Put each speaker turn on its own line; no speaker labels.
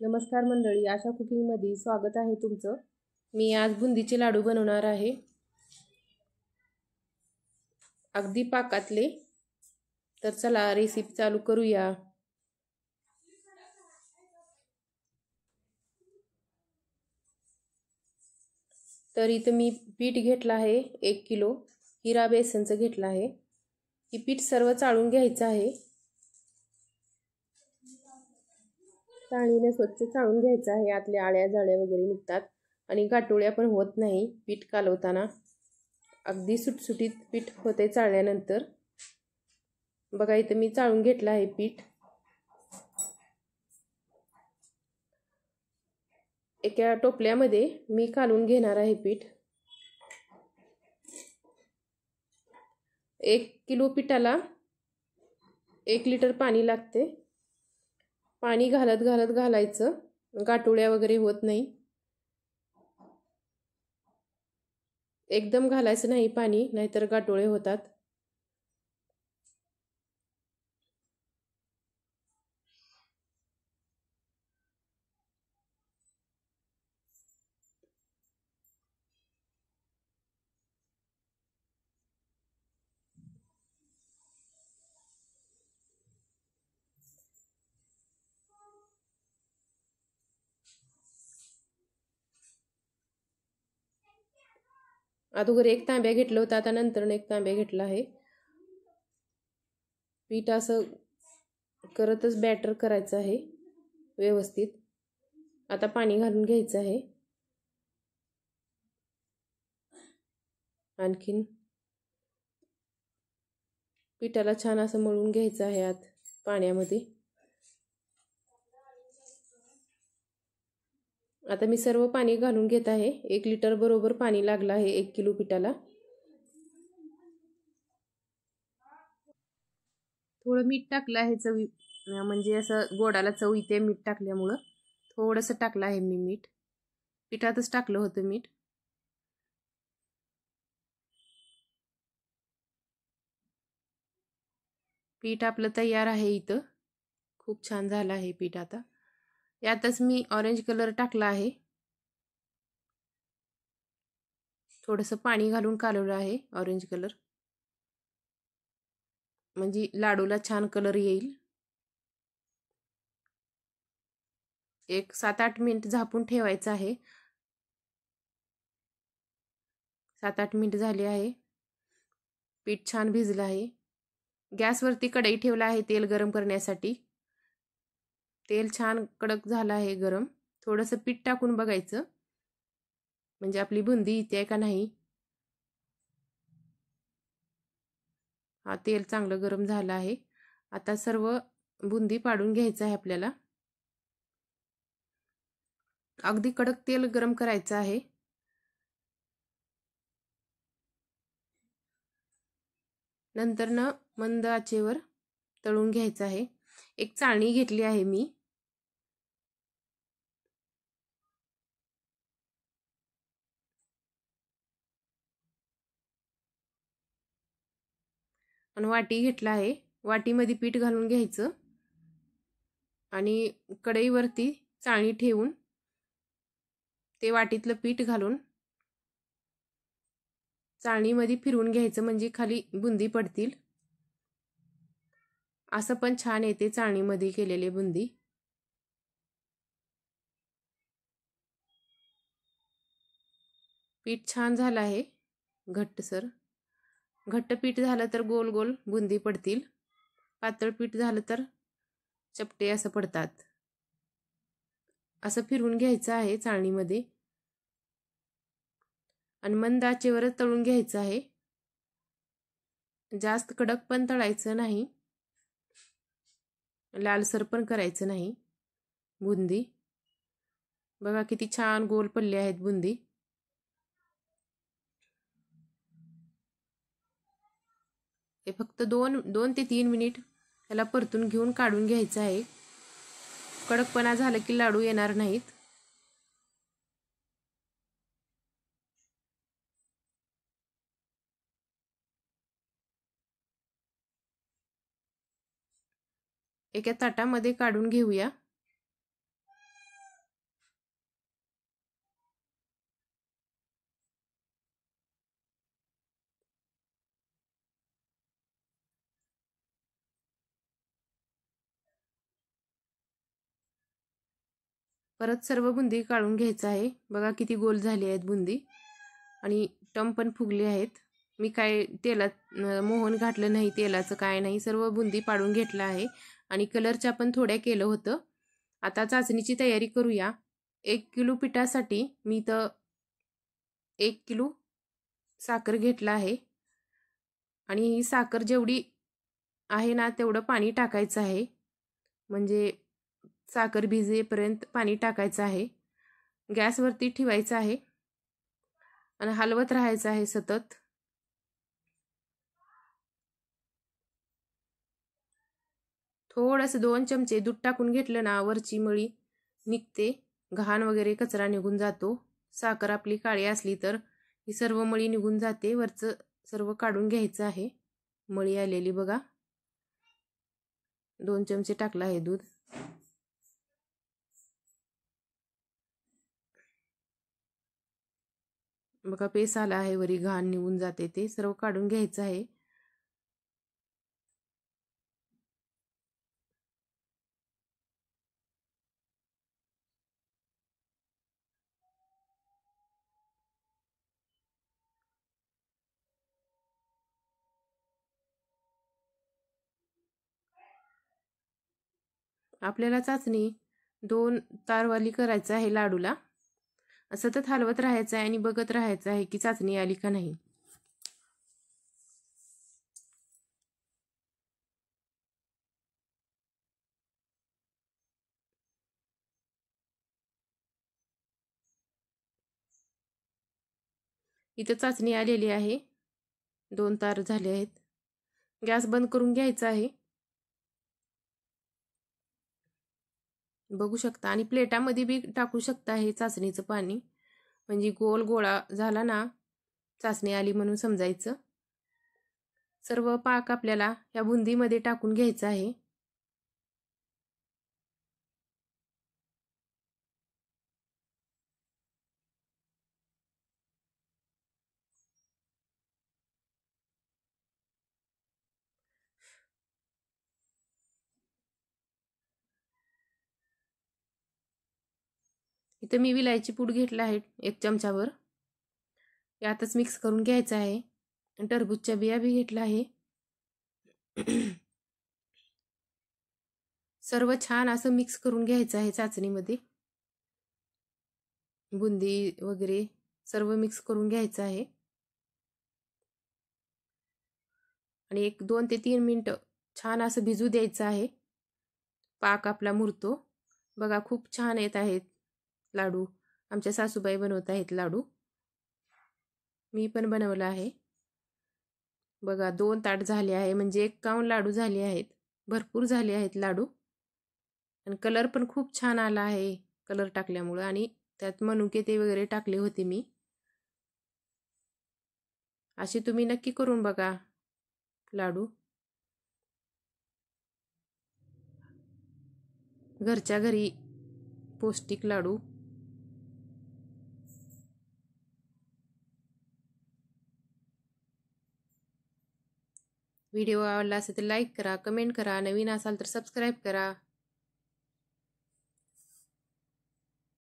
नमस्कार मंडळी, आशा कुकिंगमध्ये स्वागत आहे तुमचं। मी आज बुंदीचे लाडू बनवणार आहे, अगदी पाकातले। तर चला रेसिपी चालू करूया। तर इथं मी पीठ घेतलं आहे 1 किलो, हिरा बेसनचं घेतलं आहे। ही पीठ सर्व चाळून घ्यायचं आहे, चाळणीने स्वच्छ चाळून घ्यायचं आहे। आतल्या आळ्या जाळ्या वगैरे निघतात आणि गाठोड्या पण होत नाही पीठ कालवताना। अगदी सुटसुटीत पीठ होते चाळल्यानंतर। बघा इथं मी चाळून घेतलं आहे पीठ। एका टोपल्यामध्ये मी कालवून घेणार आहे पीठ। 1 किलो पिठाला 1 लिटर पाणी लागते। पाणी घालत घालत घालायचं, गाठोड्या वगैरे होत नाही। एकदम घालायचं नाही पाणी, नाहीतर गाठोडे होतात। अगोदर 1 तांब्या घेतलं होतं, आता नंतर 1 तांब्या घेतला आहे। पीठ असं करतच बॅटर करायचं आहे व्यवस्थित। आता पाणी घालून घ्यायचं आहे। आणखीन पिठाला छान असं मळून घ्यायचं आहे आत पाण्यामध्ये। आता मी सर्व पाणी घालून घेत आहे। 1 लिटर बरोबर पाणी लागलं आहे 1 किलो पिठाला। थोडं मीठ टाकलं आहे चवी, म्हणजे असं गोडाला चव येते मीठ टाकल्यामुळं। थोडंसं टाकलं आहे मी मीठ, पिठातच टाकलं होतं मीठ। पीठ आपलं तयार आहे इथं, खूप छान झालं आहे पीठ। आता यातच मी ऑरेंज कलर टाकला आहे, थोडंसं पाणी घालून कालवलं आहे ऑरेंज कलर, म्हणजे लाडूला छान कलर येईल। एक 7-8 मिनिट झाकून ठेवायचं आहे। 7-8 मिनिट झाले आहे, पीठ छान भिजलं आहे। गॅसवरती कढई ठेवला आहे तेल गरम करण्यासाठी। तेल छान कडक झालं आहे गरम। थोडंसं पीठ टाकून बघायचं, म्हणजे आपली बुंदी येते का नाही। हा तेल चांगलं गरम झालं आहे। आता सर्व बुंदी पाडून घ्यायचं आहे आपल्याला। अगदी कडक तेल गरम करायचं आहे। नंतर मंद आचेवर तळून घ्यायचं आहे। एक चाळणी घेतली आहे मी, आणि वाटी घेतला आहे। वाटीमध्ये पीठ घालून घ्यायचं आणि कढईवरती चाळणी ठेवून ते वाटीतलं पीठ घालून चाळणीमध्ये फिरवून घ्यायचं, म्हणजे खाली बुंदी पडतील। असं पण छान येते चाळणीमध्ये केलेली बुंदी। पीठ छान झालं आहे घट्टसर। घट्ट पीठ झालं तर गोल गोल बुंदी पडतील, पातळ पीठ झालं तर चपटे असं पडतात। असं फिरवून घ्यायचं आहे चाळणीमध्ये आणि मंद आचेवरच तळून घ्यायचं आहे। जास्त कडक पण तळायचं नाही, लालसर पण करायचं नाही बुंदी। बघा किती छान गोल पडले आहेत बुंदी। हे फक्त 2 ते 3 मिनिट त्याला परतून घेऊन काढून घ्यायचं आहे। कडकपणा झालं की लाडू येणार नाहीत। एका ताटामध्ये काढून घेऊया। परत सर्व बुंदी काढून घ्यायचं आहे। बघा किती गोल झाली आहेत बुंदी आणि टम पण फुगले आहेत। मी काय तेलात मोहन घातलं नाही, तेलाचं काय नाही, सर्व बुंदी पाडून घेतला आहे आणि कलरच्या पण थोड्या केलं होतं। आता चाचणीची तयारी करूया। 1 किलो पिठासाठी मी तर 1 किलो साखर घेतला आहे आणि ही साखर जेवढी आहे ना तेवढं पाणी टाकायचं आहे, म्हणजे साखर भिजेपर्यंत पाणी टाकायचं आहे। गॅसवरती ठेवायचं आहे आणि हलवत राहायचं आहे सतत। थोडंसं 2 चमचे दूध टाकून घेतलं ना वरची मळी निघते, घाण वगैरे कचरा निघून जातो। साखर आपली काळी असली तर ही सर्व मळी निघून जाते, वरचं सर्व काढून घ्यायचं आहे। मळी आलेली बघा, 2 चमचे टाकलं आहे दूध। बघा पेस आला आहे, वरी घाण निघून जाते, ते सर्व काढून घ्यायचं आहे। आपल्याला चाचणी 2 तारवाली करायचं आहे लाडूला। सतत हलवत राहायचं आहे आणि बघत राहायचं आहे की चाचणी आली का नाही। इथं चाचणी आलेली आहे, 2 तार झाले आहेत। गॅस बंद करून घ्यायचा आहे, बघू शकता। आणि प्लेटामध्ये बी टाकू शकता हे चाचणीचं पाणी, म्हणजे गोल गोळा झाला ना चाचणी आली म्हणून समजायचं। सर्व पाक आपल्याला या बुंदीमध्ये टाकून घ्यायचा आहे। इथं मी विलायची पूड घेतला आहे 1 चमचाभर, यातच मिक्स करून घ्यायचं आहे। आणि टरबूजच्या बिया बी घेतला आहे। सर्व छान असं मिक्स करून घ्यायचं आहे चाचणीमध्ये, बुंदी वगैरे सर्व मिक्स करून घ्यायचं आहे आणि 2 ते 3 मिनिटं छान असं भिजू द्यायचं आहे। पाक आपला मुरतो बघा, खूप छान येत आहेत लाडू। आमच्या सासूबाई बनवत आहेत लाडू, मी पण बनवला आहे। बघा 2 ताट झाले आहे, म्हणजे 51 लाडू झाले आहेत, भरपूर झाले आहेत लाडू। आणि कलर पण खूप छान आला आहे कलर टाकल्यामुळे, आणि त्यात मनुके ते वगैरे टाकले होते मी। अशी तुम्ही नक्की करून बघा लाडू, घरच्या घरी पौष्टिक लाडू। व्हिडिओ आवडला असेल तर लाईक करा, कमेंट करा, नवीन असाल तर सबस्क्राईब करा।